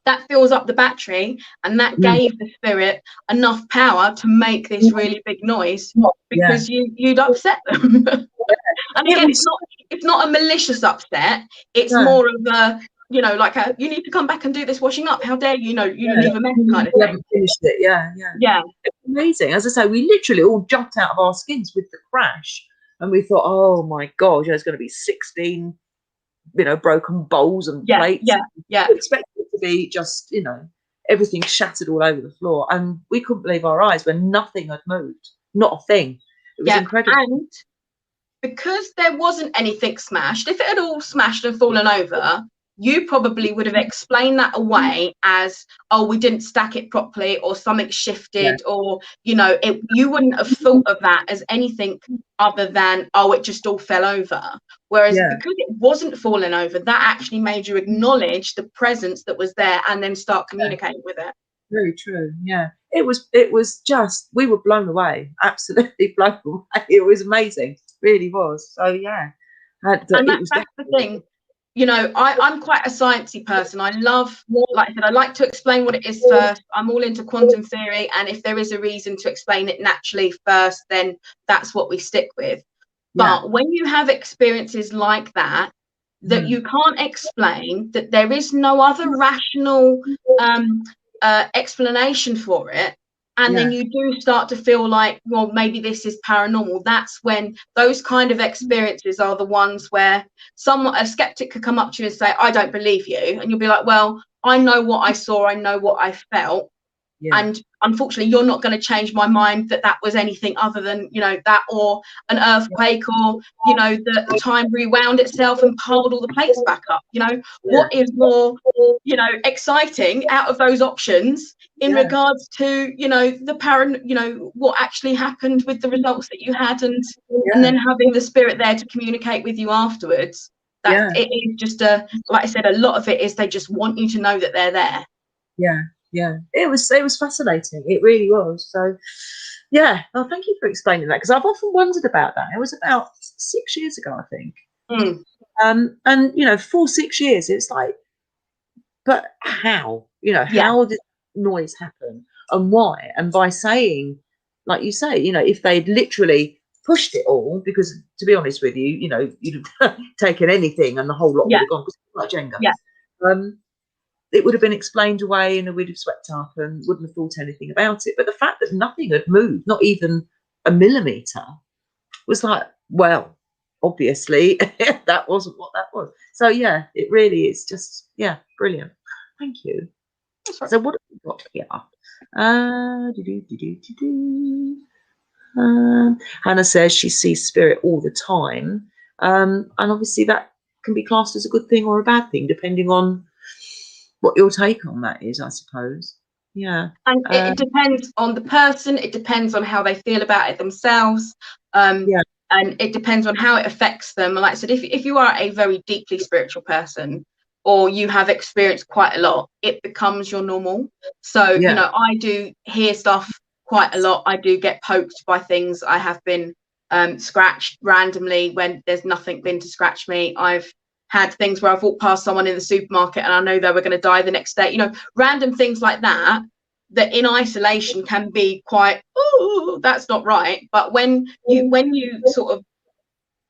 that fills up the battery, and that gave the spirit enough power to make this really big noise, because you'd upset them. And again, it's not a malicious upset, it's more of a, you know, like you need to come back and do this washing up. How dare you, you leave a mess kind of We thing. haven't finished it. Yeah. Yeah. It's amazing. As I say, we literally all jumped out of our skins with the crash, and we thought, oh my God, there's going to be 16, broken bowls and plates. Yeah. We expected it to be just, everything shattered all over the floor, and we couldn't believe our eyes when nothing had moved, not a thing. It was incredible. And because there wasn't anything smashed, if it had all smashed and fallen over, you probably would have explained that away as, oh, we didn't stack it properly, or something shifted, or, you wouldn't have thought of that as anything other than, oh, it just all fell over. Whereas because it wasn't falling over, that actually made you acknowledge the presence that was there and then start communicating with it. Very true. Yeah. It was just, we were blown away, absolutely blown away. It was amazing. It really was. So yeah. And that's the thing. I'm quite a sciencey person. I love, like I said, I like to explain what it is first. I'm all into quantum theory, and if there is a reason to explain it naturally first, then that's what we stick with. But when you have experiences like that you can't explain, that there is no other rational explanation for it, and then you do start to feel like, well, maybe this is paranormal. That's when those kind of experiences are the ones where a skeptic could come up to you and say, I don't believe you. And you'll be like, well, I know what I saw, I know what I felt. And unfortunately, you're not going to change my mind that was anything other than, that, or an earthquake, or, the time rewound itself and piled all the plates back up. What is more, exciting out of those options in regards to, the what actually happened with the results that you had, and then having the spirit there to communicate with you afterwards. It is just like I said, a lot of it is they just want you to know that they're there. Yeah, it was fascinating. It really was. So, yeah. Well, thank you for explaining that, because I've often wondered about that. It was about 6 years ago, I think. And 6 years, it's like, but how? How did noise happen, and why? And by saying, like you say, if they'd literally pushed it all, because to be honest with you, you'd have taken anything and the whole lot would have gone, because it's like Jenga. It would have been explained away, and we'd have swept up and wouldn't have thought anything about it. But the fact that nothing had moved, not even a millimetre, was like, well, obviously that wasn't what that was. So yeah, it really is just, brilliant. Thank you. So what have we got here? Hannah says she sees spirit all the time, and obviously that can be classed as a good thing or a bad thing, depending on what your take on that is, I suppose. Yeah. And it depends on the person. It depends on how they feel about it themselves. And it depends on how it affects them. Like I said, if you are a very deeply spiritual person, or you have experienced quite a lot, it becomes your normal. So, I do hear stuff quite a lot. I do get poked by things. I have been scratched randomly when there's nothing been to scratch me. I've had things where I've walked past someone in the supermarket and I know they were going to die the next day. Random things like that in isolation can be quite, oh, that's not right. But when you sort of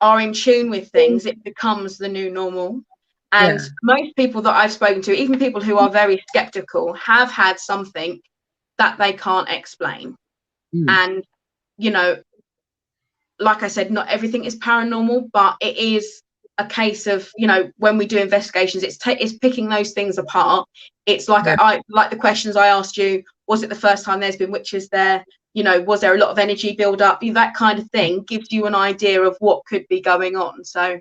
are in tune with things, it becomes the new normal. And most people that I've spoken to, even people who are very skeptical, have had something that they can't explain. And, like I said, not everything is paranormal, but it is a case of, when we do investigations, it's picking those things apart. It's like I like the questions I asked you. Was it the first time there's been witches there? Was there a lot of energy build up? That kind of thing gives you an idea of what could be going on. So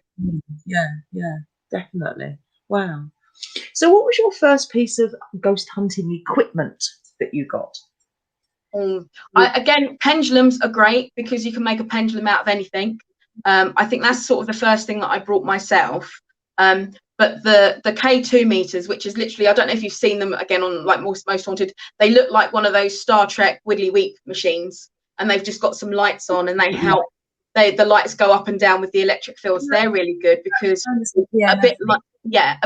yeah, definitely. Wow. So what was your first piece of ghost hunting equipment that you got? Again, pendulums are great because you can make a pendulum out of anything. I think that's sort of the first thing that I brought myself. But the K2 meters, which is literally, I don't know if you've seen them again on like most Haunted, they look like one of those Star Trek Wiggly Weep machines, and they've just got some lights on, and they help. The lights go up and down with the electric fields. They're really good because a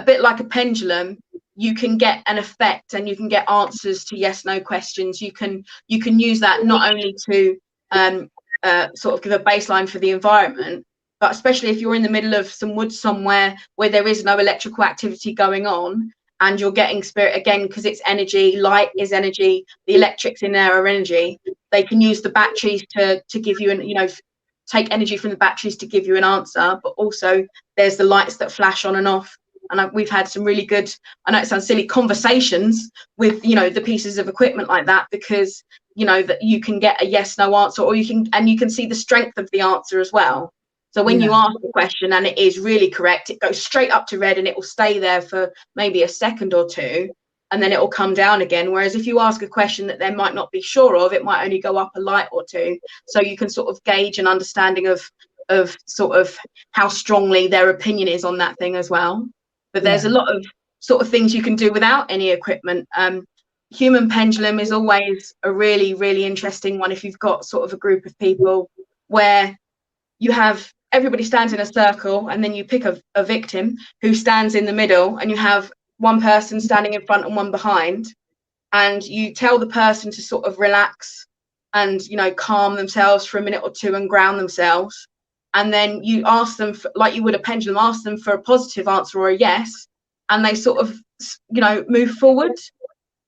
bit like a pendulum, you can get an effect and you can get answers to yes/no questions. You can use that not only to sort of give a baseline for the environment, but especially if you're in the middle of some woods somewhere where there is no electrical activity going on, and you're getting spirit again, because it's energy, light is energy, the electrics in there are energy. They can use the batteries to give you an, you know, take energy from the batteries to give you an answer, but also there's the lights that flash on and off. And we've had some really good, I know it sounds silly, conversations with, you know, the pieces of equipment like that, because, you know, that you can get a yes no answer, or you can see the strength of the answer as well. So when you ask the question and it is really correct, it goes straight up to red and it will stay there for maybe a second or two, and then it will come down again. Whereas if you ask a question that they might not be sure of, it might only go up a light or two. So you can sort of gauge an understanding of sort of how strongly their opinion is on that thing as well. But there's a lot of sort of things you can do without any equipment. Human pendulum is always a really, really interesting one if you've got sort of a group of people where you have everybody stands in a circle, and then you pick a victim who stands in the middle, and you have one person standing in front and one behind, and you tell the person to sort of relax and, you know, calm themselves for a minute or two and ground themselves. And then you ask them, like you would a pendulum, ask them for a positive answer or a yes, and they sort of, you know, move forward,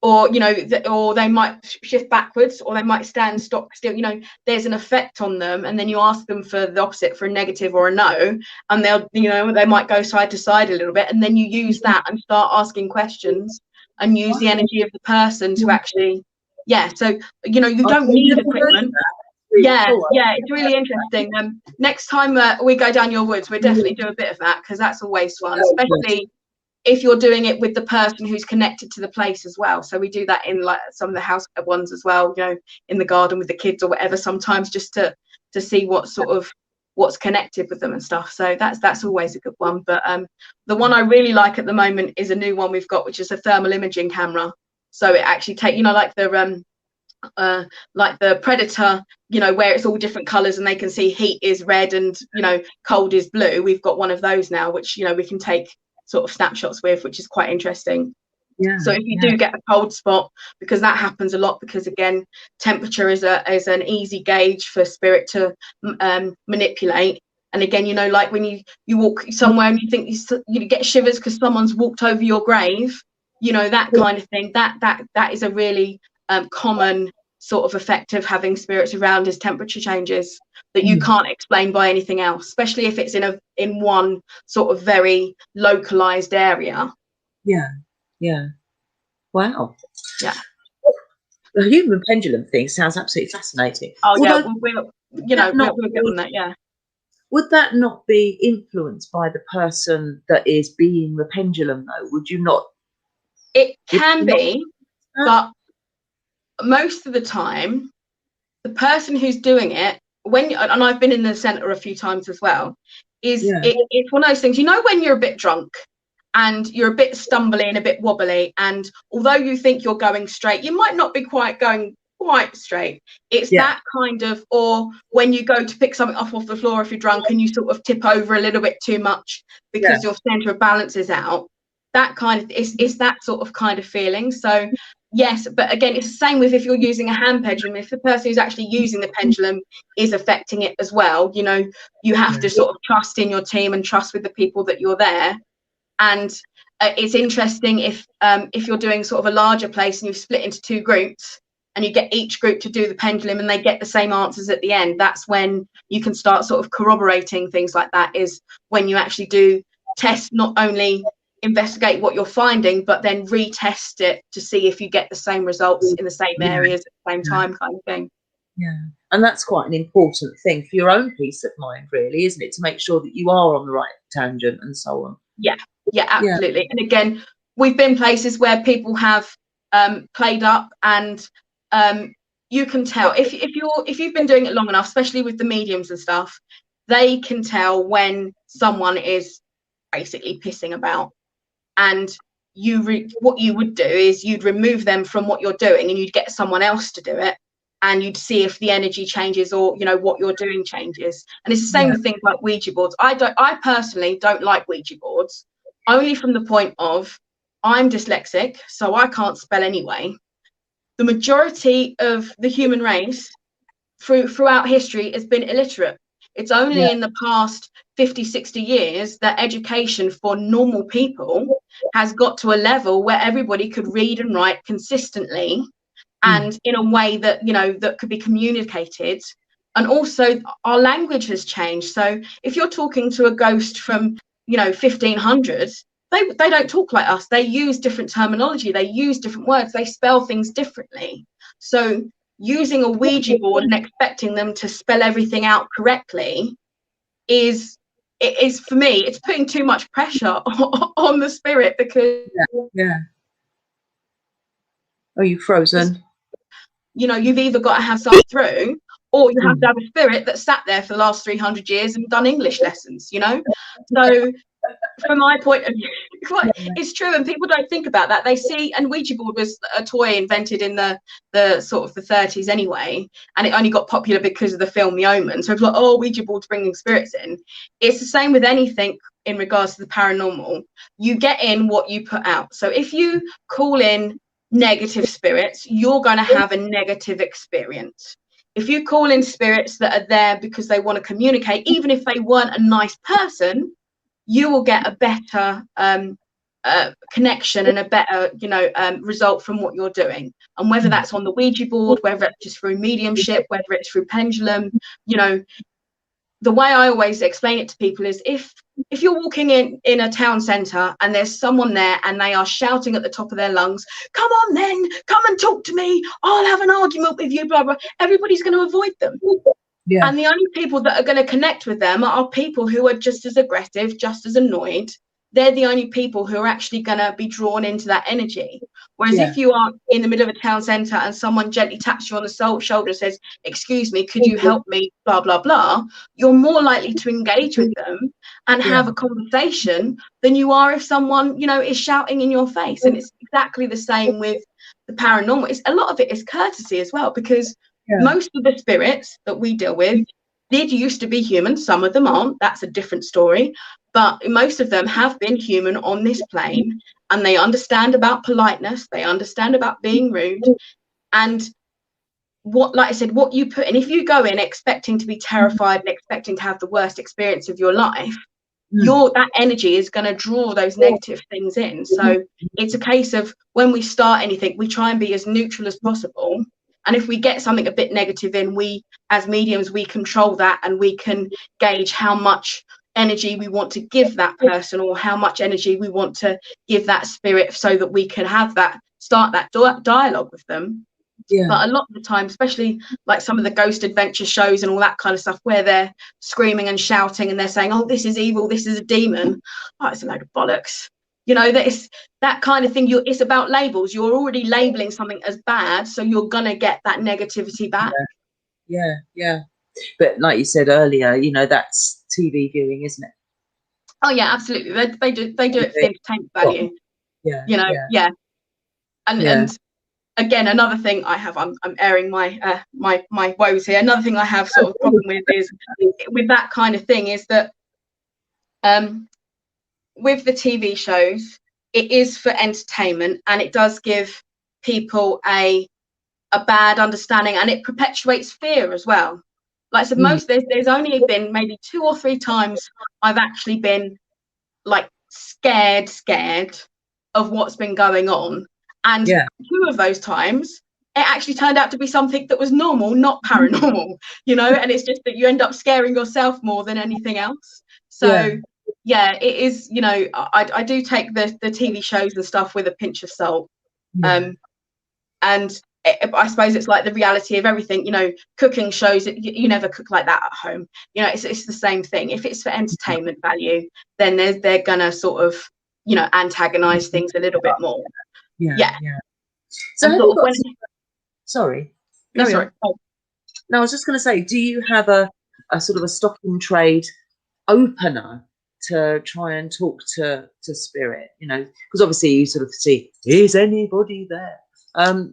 or, you know, or they might shift backwards, or they might stand stock still. You know, there's an effect on them. And then you ask them for the opposite, for a negative or a no, and they'll, you know, they might go side to side a little bit, and then you use that and start asking questions and use the energy of the person to actually, so, you know, you don't need equipment. It's really interesting. Next time we go down your woods, we'll definitely do a bit of that, because that's always fun, especially if you're doing it with the person who's connected to the place as well. So we do that in like some of the house ones as well, you know, in the garden with the kids or whatever, sometimes, just to see what sort of what's connected with them and stuff. So that's always a good one. But the one I really like at the moment is a new one we've got, which is a thermal imaging camera. So it actually you know, like the Predator, you know, where it's all different colors and they can see heat is red and, you know, cold is blue. We've got one of those now, which, you know, we can take sort of snapshots with, which is quite interesting. So if you do get a cold spot, because that happens a lot, because again, temperature is an easy gauge for spirit to manipulate. And again, you know, like when you walk somewhere and you think you get shivers because someone's walked over your grave, you know, that kind of thing, that is a really common sort of effect of having spirits around, is temperature changes that you can't explain by anything else, especially if it's in one sort of very localized area. Wow. The human pendulum thing sounds absolutely fascinating. Although, we'll get on that. Would that not be influenced by the person that is being the pendulum, though? Would you not? It can be, but most of the time, the person who's doing it, and I've been in the centre a few times as well, it's one of those things, you know, when you're a bit drunk and you're a bit stumbling, a bit wobbly, and although you think you're going straight, you might not be quite going quite straight. It's that kind of, or when you go to pick something off the floor if you're drunk and you sort of tip over a little bit too much because your centre of balance is out. That kind of, it's that sort of kind of feeling. So yes, but again, it's the same with if you're using a hand pendulum. If the person who's actually using the pendulum is affecting it as well, you know, you have to sort of trust in your team and trust with the people that you're there. And it's interesting if you're doing sort of a larger place and you've split into two groups and you get each group to do the pendulum and they get the same answers at the end. That's when you can start sort of corroborating things like that, is when you actually do test, not only investigate what you're finding, but then retest it to see if you get the same results in the same areas at the same time, kind of thing. And that's quite an important thing for your own peace of mind, really, isn't it, to make sure that you are on the right tangent and so on. Absolutely. And again, we've been places where people have played up, and you can tell if you've been doing it long enough, especially with the mediums and stuff, they can tell when someone is basically pissing about. And what you would do is you'd remove them from what you're doing and you'd get someone else to do it, and you'd see if the energy changes, or, you know, what you're doing changes. And it's the same with things like Ouija boards. I personally don't like Ouija boards, only from the point of I'm dyslexic, so I can't spell anyway. The majority of the human race throughout history has been illiterate. It's only in the past 50, 60 years that education for normal people has got to a level where everybody could read and write consistently and in a way that, you know, that could be communicated. And also our language has changed. So if you're talking to a ghost from, you know, 1500s, they don't talk like us. They use different terminology. They use different words. They spell things differently. So using a Ouija board and expecting them to spell everything out correctly is for me, it's putting too much pressure on the spirit, because Are you frozen? You know, you've either got to have something through, or you have to have a spirit that sat there for the last 300 years and done English lessons, you know. So from my point of view, it's true, and people don't think about that. They see, and Ouija board was a toy invented in the sort of the 30s anyway, and it only got popular because of the film The Omen. So it's like, oh, Ouija board's bringing spirits in. It's the same with anything in regards to the paranormal. You get in what you put out. So if you call in negative spirits, you're going to have a negative experience. If you call in spirits that are there because they want to communicate, even if they weren't a nice person, you will get a better connection and a better, you know, result from what you're doing. And whether that's on the Ouija board, whether it's just through mediumship, whether it's through pendulum, you know, the way I always explain it to people is if you're walking in a town centre and there's someone there and they are shouting at the top of their lungs, come on then, come and talk to me, I'll have an argument with you, blah, blah, everybody's going to avoid them. Yeah. And the only people that are going to connect with them are people who are just as aggressive, just as annoyed. They're the only people who are actually going to be drawn into that energy. Whereas if you are in the middle of a town centre and someone gently taps you on the shoulder and says, excuse me, could you help me, blah, blah, blah, you're more likely to engage with them and have a conversation than you are if someone, you know, is shouting in your face. And it's exactly the same with the paranormal. A lot of it is courtesy as well, because most of the spirits that we deal with did used to be human. Some of them aren't. That's a different story. But most of them have been human on this plane, and they understand about politeness. They understand about being rude. And what, like I said, what you put in, if you go in expecting to be terrified and expecting to have the worst experience of your life, that energy is going to draw those negative things in. So it's a case of when we start anything, we try and be as neutral as possible. And if we get something a bit negative in, we, as mediums, we control that, and we can gauge how much energy we want to give that person, or how much energy we want to give that spirit, so that we can have that, start that dialogue with them. But a lot of the time, especially like some of the ghost adventure shows and all that kind of stuff, where they're screaming and shouting and they're saying, oh, this is evil, this is a demon. Oh, it's a load of bollocks. You know, that kind of thing. It's about labels. You're already labeling something as bad, so you're gonna get that negativity back. Yeah. But like you said earlier, you know, that's TV viewing, isn't it? Oh yeah, absolutely. They do it for the entertainment value. You know, And again, another thing I have, I'm airing my my woes here. Another thing I have sort of problem with is with that kind of thing is that with the TV shows, it is for entertainment, and it does give people a bad understanding, and it perpetuates fear as well. Like I said, there's only been maybe 2 or 3 times I've actually been like scared of what's been going on, and 2 of those times it actually turned out to be something that was normal, not paranormal, you know. And it's just that you end up scaring yourself more than anything else. So it is, you know, I do take the TV shows and stuff with a pinch of salt. And I suppose it's like the reality of everything, you know. Cooking shows, you never cook like that at home, you know. It's the same thing. If it's for entertainment value, then they're gonna sort of, you know, antagonize things a little bit more. So sorry. No, sorry. No, I was just going to say, do you have a sort of a stock in trade opener to try and talk to spirit, you know? Because obviously you sort of see, is anybody there?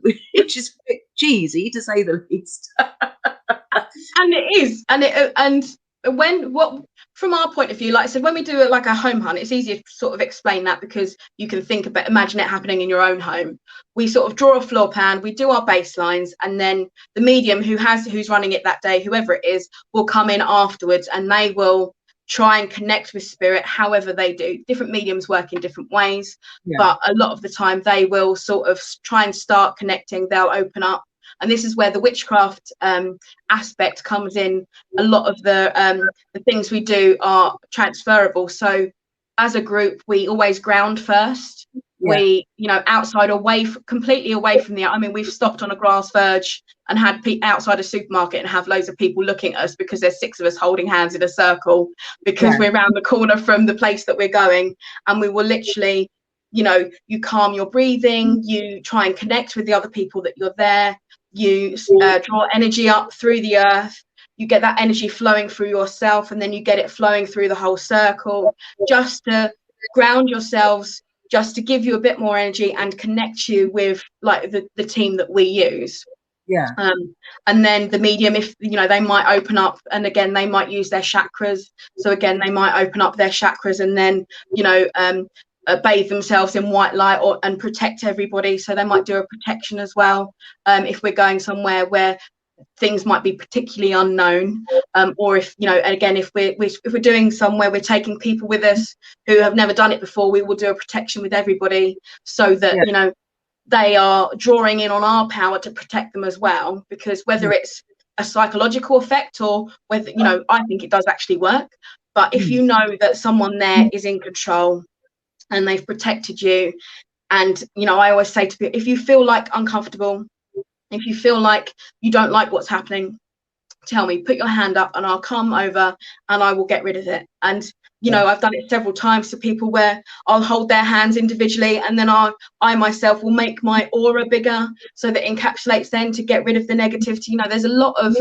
Which is a bit cheesy, to say the least. And it is, and from our point of view, like I said, when we do it like a home hunt, it's easier to sort of explain that, because you can imagine it happening in your own home. We sort of draw a floor plan, we do our baselines, and then the medium who's running it that day, whoever it is, will come in afterwards, and they will try and connect with spirit however they do. Different mediums work in different ways, but a lot of the time they will sort of try and start connecting. They'll open up. And this is where the witchcraft aspect comes in. A lot of the things we do are transferable. So as a group, we always ground first. We, outside, completely away from the, I mean, we've stopped on a grass verge and had outside a supermarket and have loads of people looking at us because there's 6 of us holding hands in a circle because we're around the corner from the place that we're going. And we will literally, you calm your breathing, you try and connect with the other people that you're there. You draw energy up through the earth, you get that energy flowing through yourself, and then you get it flowing through the whole circle, just to ground yourselves, just to give you a bit more energy and connect you with like the team that we use. And then the medium, if they might open up, and again they might use their chakras, so again they might open up their chakras and then bathe themselves in white light and protect everybody. So they might do a protection as well, if we're going somewhere where things might be particularly unknown, or if again, if we're doing somewhere we're taking people with us who have never done it before, we will do a protection with everybody, so that they are drawing in on our power to protect them as well, because whether it's a psychological effect or whether I think it does actually work, but if you know that someone there is in control and they've protected you, and I always say to people, if you feel like uncomfortable, if you feel like you don't like what's happening, tell me, put your hand up and I'll come over and I will get rid of it. And I've done it several times to people where I'll hold their hands individually, and then I myself will make my aura bigger so that it encapsulates them to get rid of the negativity. There's a lot of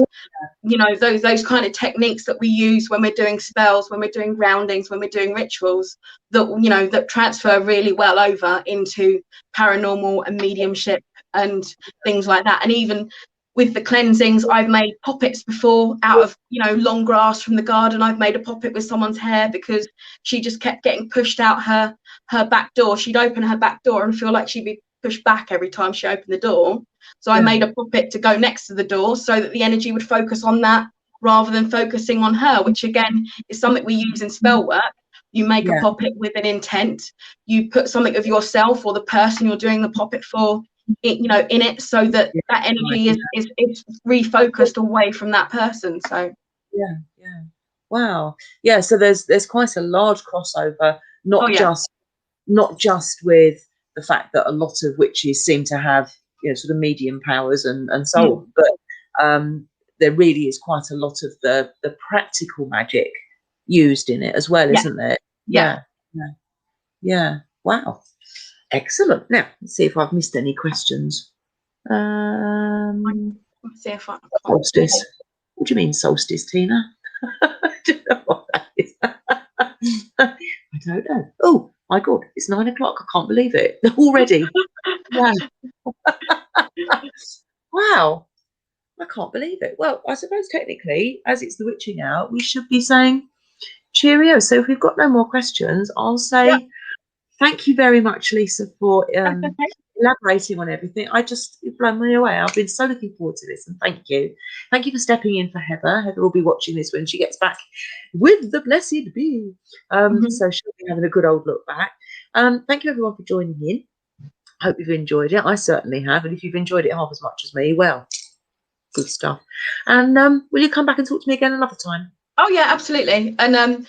those kind of techniques that we use when we're doing spells, when we're doing groundings, when we're doing rituals, that that transfer really well over into paranormal and mediumship and things like that. And even with the cleansings, I've made poppets before out of long grass from the garden. I've made a poppet with someone's hair because she just kept getting pushed out her back door. She'd open her back door and feel like she'd be pushed back every time she opened the door. So I made a puppet to go next to the door so that the energy would focus on that rather than focusing on her, which again is something we use in spell work. You make a puppet with an intent. You put something of yourself or the person you're doing the puppet for in it, so that that energy is refocused away from that person. So wow, so there's quite a large crossover, not just with the fact that a lot of witches seem to have sort of medium powers and so on, but there really is quite a lot of the practical magic used in it as well, isn't there? Wow, excellent. Now let's see if I've missed any questions. See if solstice. What do you mean solstice, Tina? I don't know what that is. I don't know. Oh my God, it's 9 o'clock. I can't believe it already. Wow, I can't believe it. Well, I suppose technically, as it's the witching hour, we should be saying cheerio. So if we've got no more questions, I'll say thank you very much, Lisa, for elaborating on everything. You've blown me away. I've been so looking forward to this, and thank you for stepping in for Heather. Heather will be watching this when she gets back with the blessed bee, so she'll be having a good old look back. Thank you everyone for joining in. Hope you've enjoyed it. I certainly have, and if you've enjoyed it half as much as me, well, good stuff. And will you come back and talk to me again another time? Oh yeah, absolutely. And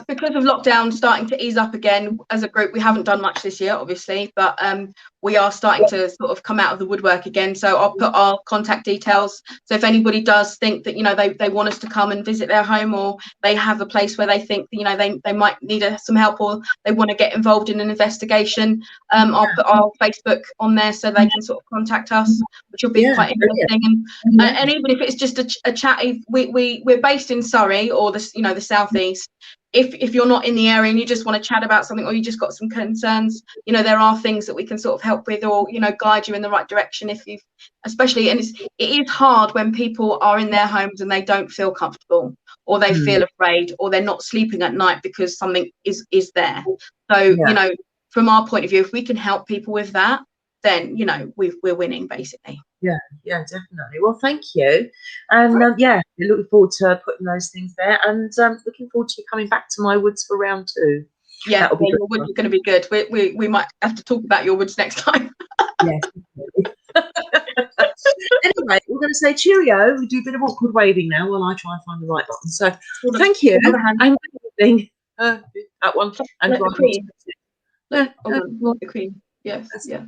because of lockdown starting to ease up again, as a group we haven't done much this year obviously, but we are starting to sort of come out of the woodwork again. So I'll put our contact details, so if anybody does think that they want us to come and visit their home, or they have a place where they think they might need some help, or they want to get involved in an investigation, I'll put our Facebook on there so they can sort of contact us, which will be quite interesting. And even if it's just a chat, we're based in Surrey or the southeast. if you're not in the area and you just want to chat about something, or you just got some concerns, you know, there are things that we can sort of help with, or, you know, guide you in the right direction if you, especially, and it is hard when people are in their homes and they don't feel comfortable, or they feel afraid, or they're not sleeping at night because something is there. So, you know, from our point of view, if we can help people with that, then, you know, we're winning, basically. Yeah, definitely. Well, thank you. And yeah, looking forward to putting those things there, and looking forward to you coming back to my woods for round 2. Yeah, your woods is going to be good. We might have to talk about your woods next time. Yes. Anyway, we're going to say cheerio. We do a bit of awkward waving now while I try and find the right button. So thank you. And good evening. That one. And the Queen. The Queen. Yes. Yeah.